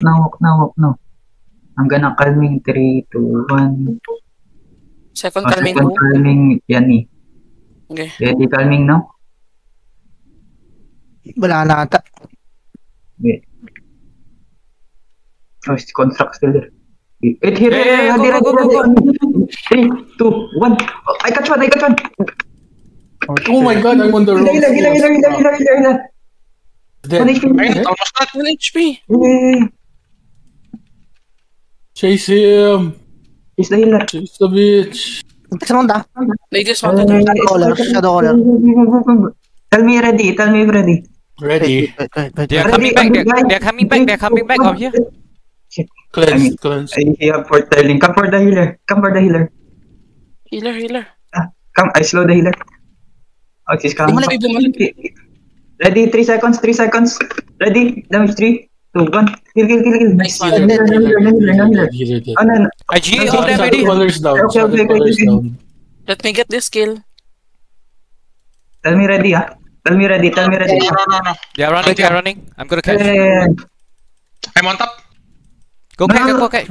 Now. I'm gonna calming 3, 2, 1. Second calming Second 2. calming, yan eh. Okay. Ready calming now? Wala na ata. Wait. Oh, it's construct still there. Wait, here. Go. 3, 2, 1. I catch one. Oh my god, I'm on the wrong Healer. Dead. Almost not 1 HP. Chase him. He's the healer. Chase the bitch. Sunod They dismounted. Shadow caller. Tell me ready. Ready. Wait. They're coming back out here. Cleanse. I have for telling. Come for the healer. Healer. Come, I slow the healer. Oh, she's coming. Ready, 3 seconds. Ready, damage 3, 2, 1. Kill. Nice one. Healer. Oh, no. IG over there, ready? Colors down. Okay. Let me get this kill. Tell me ready. No. They are running. I'm gonna catch. I'm on top. Go catch.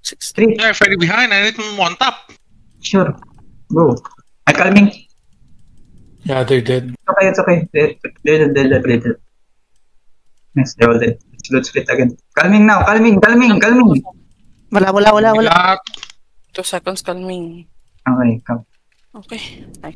6. 3. Yeah, Freddy behind. I need him on top. Sure. Go. I'm calming. Yeah, they're dead. It's okay. They're dead. Yes, they're all dead. Let's split again. Calming now. Calming. Wala. 2 seconds calming. Okay, come. Okay.